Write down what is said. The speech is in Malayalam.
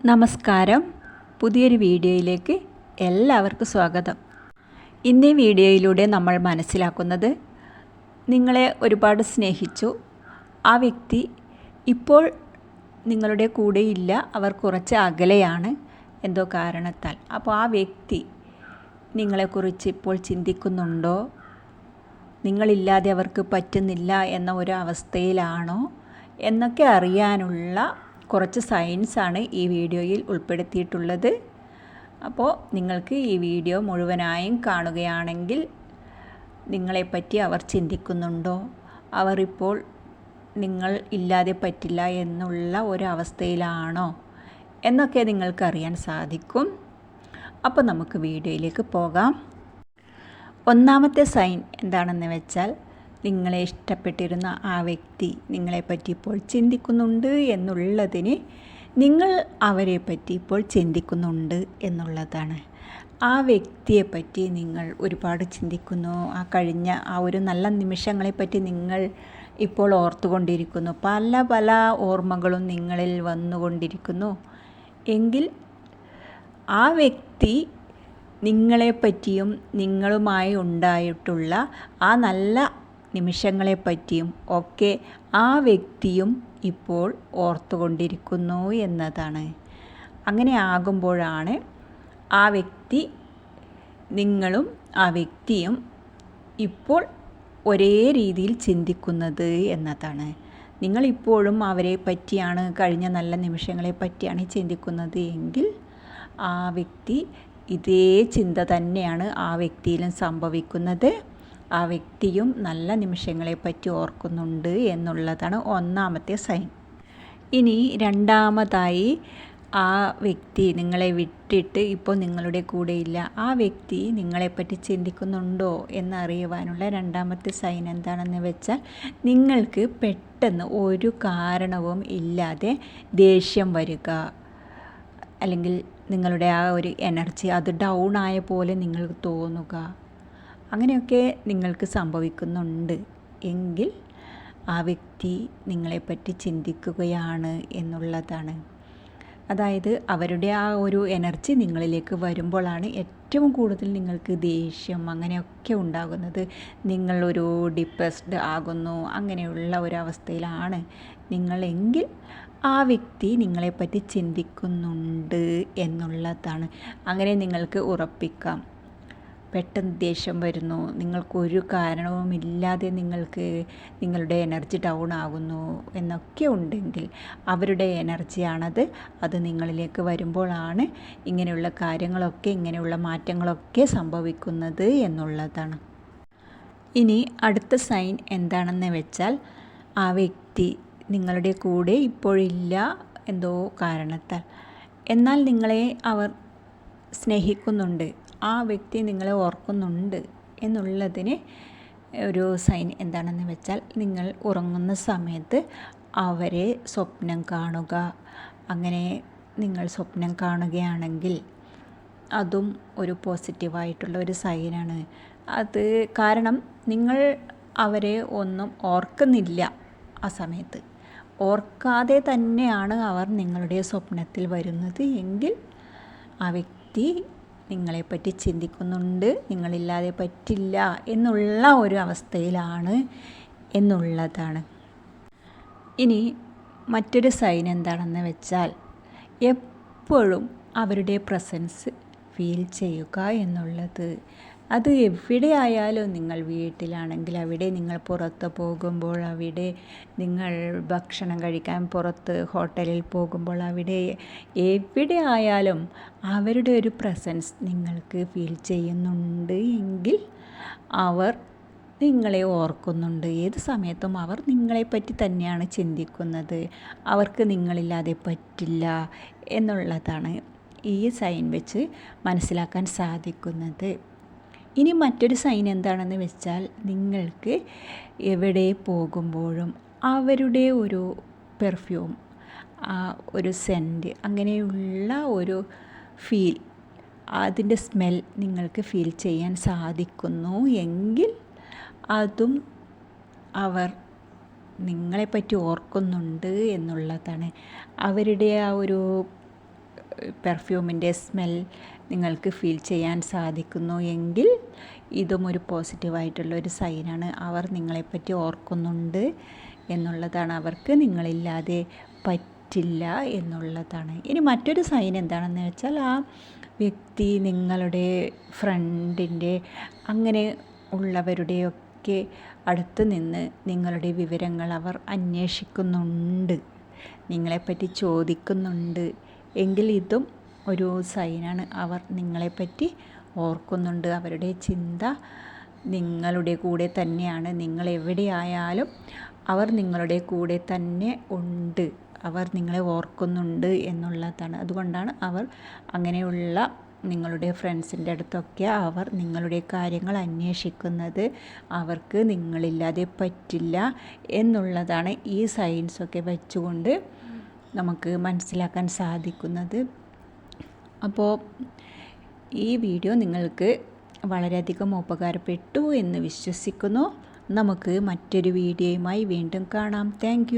നമസ്കാരം. പുതിയൊരു വീഡിയോയിലേക്ക് എല്ലാവർക്കും സ്വാഗതം. ഇന്നീ വീഡിയോയിലൂടെ നമ്മൾ മനസ്സിലാക്കുന്നത്, നിങ്ങളെ ഒരുപാട് സ്നേഹിച്ചു, ആ വ്യക്തി ഇപ്പോൾ നിങ്ങളുടെ കൂടെയില്ല, അവർ കുറച്ച് അകലെയാണ് എന്തോ കാരണത്താൽ. അപ്പോൾ ആ വ്യക്തി നിങ്ങളെക്കുറിച്ച് ഇപ്പോൾ ചിന്തിക്കുന്നുണ്ടോ? നിങ്ങളില്ലാതെ അവർക്ക് പറ്റുന്നില്ല എന്ന ഒരു അവസ്ഥയിലാണോ എന്നൊക്കെ അറിയാനുള്ള കുറച്ച് സയൻസാണ് ഈ വീഡിയോയിൽ ഉൾപ്പെടുത്തിയിട്ടുള്ളത്. അപ്പോൾ നിങ്ങൾക്ക് ഈ വീഡിയോ മുഴുവനായും കാണുകയാണെങ്കിൽ നിങ്ങളെപ്പറ്റി അവർ ചിന്തിക്കുന്നുണ്ടോ, അവർ ഇപ്പോൾ നിങ്ങൾ ഇല്ലാതെ പറ്റില്ല എന്നുള്ള ഒരു അവസ്ഥയിലാണോ എന്നൊക്കെ നിങ്ങൾക്കറിയാൻ സാധിക്കും. അപ്പോൾ നമുക്ക് വീഡിയോയിലേക്ക് പോകാം. ഒന്നാമത്തെ സൈൻ എന്താണെന്ന് വെച്ചാൽ, നിങ്ങളെ ഇഷ്ടപ്പെട്ടിരുന്ന ആ വ്യക്തി നിങ്ങളെപ്പറ്റി ഇപ്പോൾ ചിന്തിക്കുന്നുണ്ട് എന്നുള്ളതിന് നിങ്ങൾ അവരെപ്പറ്റി ഇപ്പോൾ ചിന്തിക്കുന്നുണ്ട് എന്നുള്ളതാണ്. ആ വ്യക്തിയെപ്പറ്റി നിങ്ങൾ ഒരുപാട് ചിന്തിക്കുന്നു. ആ കഴിഞ്ഞ ആ ഒരു നല്ല നിമിഷങ്ങളെപ്പറ്റി നിങ്ങൾ ഇപ്പോൾ ഓർത്തുകൊണ്ടിരിക്കുന്നു. പല പല ഓർമ്മകളും നിങ്ങളിൽ വന്നുകൊണ്ടിരിക്കുന്നു. എങ്കിൽ ആ വ്യക്തി നിങ്ങളെപ്പറ്റിയും നിങ്ങളുമായി ഉണ്ടായിട്ടുള്ള ആ നല്ല നിമിഷങ്ങളെപ്പറ്റിയും ഒക്കെ ആ വ്യക്തിയും ഇപ്പോൾ ഓർത്തുകൊണ്ടിരിക്കുന്നു എന്നതാണ്. അങ്ങനെ ആകുമ്പോഴാണ് ആ വ്യക്തി, നിങ്ങളും ആ വ്യക്തിയും ഇപ്പോൾ ഒരേ രീതിയിൽ ചിന്തിക്കുന്നത് എന്നതാണ്. നിങ്ങളിപ്പോഴും അവരെ പറ്റിയാണ്, കഴിഞ്ഞ നല്ല നിമിഷങ്ങളെ പറ്റിയാണ് ചിന്തിക്കുന്നത് എങ്കിൽ ആ വ്യക്തി ഇതേ ചിന്ത തന്നെയാണ് ആ വ്യക്തിയിലും സംഭവിക്കുന്നത്. ആ വ്യക്തിയും നല്ല നിമിഷങ്ങളെപ്പറ്റി ഓർക്കുന്നുണ്ട് എന്നുള്ളതാണ് ഒന്നാമത്തെ സൈൻ. ഇനി രണ്ടാമതായി, ആ വ്യക്തി നിങ്ങളെ വിട്ടിട്ട് ഇപ്പോൾ നിങ്ങളുടെ കൂടെയില്ല, ആ വ്യക്തി നിങ്ങളെപ്പറ്റി ചിന്തിക്കുന്നുണ്ടോ എന്നറിയുവാനുള്ള രണ്ടാമത്തെ സൈൻ എന്താണെന്ന് വെച്ചാൽ, നിങ്ങൾക്ക് പെട്ടെന്ന് ഒരു കാരണവും ഇല്ലാതെ ദേഷ്യം വരിക, അല്ലെങ്കിൽ നിങ്ങളുടെ ആ ഒരു എനർജി അത് ഡൗൺ ആയ പോലെ നിങ്ങൾക്ക് തോന്നുക, അങ്ങനെയൊക്കെ നിങ്ങൾക്ക് സംഭവിക്കുന്നുണ്ട് എങ്കിൽ ആ വ്യക്തി നിങ്ങളെപ്പറ്റി ചിന്തിക്കുകയാണ് എന്നുള്ളതാണ്. അതായത് അവരുടെ ആ ഒരു എനർജി നിങ്ങളിലേക്ക് വരുമ്പോഴാണ് ഏറ്റവും കൂടുതൽ നിങ്ങൾക്ക് ദേഷ്യം അങ്ങനെയൊക്കെ ഉണ്ടാകുന്നത്. നിങ്ങളൊരു ഡിപ്രസ്ഡ് ആകുന്നു, അങ്ങനെയുള്ള ഒരവസ്ഥയിലാണ് നിങ്ങളെങ്കിൽ ആ വ്യക്തി നിങ്ങളെപ്പറ്റി ചിന്തിക്കുന്നുണ്ട് എന്നുള്ളതാണ്. അങ്ങനെ നിങ്ങൾക്ക് ഉറപ്പിക്കാം. പെട്ടെന്ന് ദേഷ്യം വരുന്നു, നിങ്ങൾക്കൊരു കാരണവുമില്ലാതെ നിങ്ങളുടെ എനർജി ഡൗൺ ആകുന്നു എന്നൊക്കെ ഉണ്ടെങ്കിൽ അവരുടെ എനർജിയാണത്. അത് നിങ്ങളിലേക്ക് വരുമ്പോഴാണ് ഇങ്ങനെയുള്ള കാര്യങ്ങളൊക്കെ, ഇങ്ങനെയുള്ള മാറ്റങ്ങളൊക്കെ സംഭവിക്കുന്നത് എന്നുള്ളതാണ്. ഇനി അടുത്ത സൈൻ എന്താണെന്ന് വെച്ചാൽ, ആ വ്യക്തി നിങ്ങളുടെ കൂടെ ഇപ്പോഴില്ല എന്തോ കാരണത്താൽ, എന്നാൽ നിങ്ങളെ അവർ സ്നേഹിക്കുന്നുണ്ട്, ആ വ്യക്തി നിങ്ങളെ ഓർക്കുന്നുണ്ട് എന്നുള്ളതിന് ഒരു സൈൻ എന്താണെന്ന് വെച്ചാൽ, നിങ്ങൾ ഉറങ്ങുന്ന സമയത്ത് അവരെ സ്വപ്നം കാണുക. അങ്ങനെ നിങ്ങൾ സ്വപ്നം കാണുകയാണെങ്കിൽ അതും ഒരു പോസിറ്റീവായിട്ടുള്ള ഒരു സൈനാണ്. അത് കാരണം നിങ്ങൾ അവരെ ഒന്നും ഓർക്കുന്നില്ല, ആ സമയത്ത് ഓർക്കാതെ തന്നെയാണ് അവർ നിങ്ങളുടെ സ്വപ്നത്തിൽ വരുന്നത് എങ്കിൽ ആ വ്യക്തി നിങ്ങളെപ്പറ്റി ചിന്തിക്കുന്നുണ്ട്, നിങ്ങളില്ലാതെ പറ്റില്ല എന്നുള്ള ഒരു അവസ്ഥയിലാണ് എന്നുള്ളതാണ്. ഇനി മറ്റൊരു സൈൻ എന്താണെന്ന് വെച്ചാൽ, എപ്പോഴും അവരുടെ പ്രസൻസ് ഫീൽ ചെയ്യുക എന്നുള്ളത്. അത് എവിടെയായാലും, നിങ്ങൾ വീട്ടിലാണെങ്കിൽ അവിടെ, നിങ്ങൾ പുറത്ത് പോകുമ്പോൾ അവിടെ, നിങ്ങൾ ഭക്ഷണം കഴിക്കാൻ പുറത്ത് ഹോട്ടലിൽ പോകുമ്പോൾ അവിടെ, എവിടെ ആയാലും അവരുടെ ഒരു പ്രസൻസ് നിങ്ങൾക്ക് ഫീൽ ചെയ്യുന്നുണ്ട് എങ്കിൽ അവർ നിങ്ങളെ ഓർക്കുന്നുണ്ട്. ഏത് സമയത്തും അവർ നിങ്ങളെപ്പറ്റി തന്നെയാണ് ചിന്തിക്കുന്നത്. അവർക്ക് നിങ്ങളില്ലാതെ പറ്റില്ല എന്നുള്ളതാണ് ഈ സൈൻ വെച്ച് മനസ്സിലാക്കാൻ സാധിക്കുന്നത്. ഇനി മറ്റൊരു സൈൻ എന്താണെന്ന് വെച്ചാൽ, നിങ്ങൾക്ക് എവിടെ പോകുമ്പോഴും അവരുടെ ഒരു പെർഫ്യൂം, ഒരു സെൻറ്റ്, അങ്ങനെയുള്ള ഒരു ഫീൽ, അതിൻ്റെ സ്മെൽ നിങ്ങൾക്ക് ഫീൽ ചെയ്യാൻ സാധിക്കുന്നു എങ്കിൽ അതും അവർ നിങ്ങളെപ്പറ്റി ഓർക്കുന്നുണ്ട് എന്നുള്ളതാണ്. അവരുടെ ആ ഒരു പെർഫ്യൂമിൻ്റെ സ്മെൽ നിങ്ങൾക്ക് ഫീൽ ചെയ്യാൻ സാധിക്കുന്നു എങ്കിൽ ഇതും ഒരു പോസിറ്റീവായിട്ടുള്ളൊരു സൈനാണ്. അവർ നിങ്ങളെപ്പറ്റി ഓർക്കുന്നുണ്ട് എന്നുള്ളതാണ്, അവർക്ക് നിങ്ങളില്ലാതെ പറ്റില്ല എന്നുള്ളതാണ്. ഇനി മറ്റൊരു സൈൻ എന്താണെന്ന് വെച്ചാൽ ആ വ്യക്തി നിങ്ങളുടെ ഫ്രണ്ടിൻ്റെ അങ്ങനെ ഉള്ളവരുടെയൊക്കെ അടുത്ത് നിന്ന് നിങ്ങളുടെ വിവരങ്ങൾ അവർ അന്വേഷിക്കുന്നുണ്ട്, നിങ്ങളെപ്പറ്റി ചോദിക്കുന്നുണ്ട് എങ്കിൽ ഇതും ഒരു സൈനാണ്. അവർ നിങ്ങളെപ്പറ്റി ഓർക്കുന്നുണ്ട്, അവരുടെ ചിന്ത നിങ്ങളുടെ കൂടെ തന്നെയാണ്. നിങ്ങൾ എവിടെയായാലും അവർ നിങ്ങളുടെ കൂടെ തന്നെ ഉണ്ട്, അവർ നിങ്ങളെ ഓർക്കുന്നുണ്ട് എന്നുള്ളതാണ്. അതുകൊണ്ടാണ് അവർ അങ്ങനെയുള്ള നിങ്ങളുടെ ഫ്രണ്ട്സിൻ്റെ അടുത്തൊക്കെ അവർ നിങ്ങളുടെ കാര്യങ്ങൾ അന്വേഷിക്കുന്നത്. അവർക്ക് നിങ്ങളില്ലാതെ പറ്റില്ല എന്നുള്ളതാണ് ഈ സൈൻസൊക്കെ വെച്ചുകൊണ്ട് നമുക്ക് മനസ്സിലാക്കാൻ സാധിക്കുന്നത്. അപ്പോൾ ഈ വീഡിയോ നിങ്ങൾക്ക് വളരെയധികം ഉപകാരപ്പെട്ടു എന്ന് വിശ്വസിക്കുന്നു. നമുക്ക് മറ്റൊരു വീഡിയോയുമായി വീണ്ടും കാണാം. താങ്ക്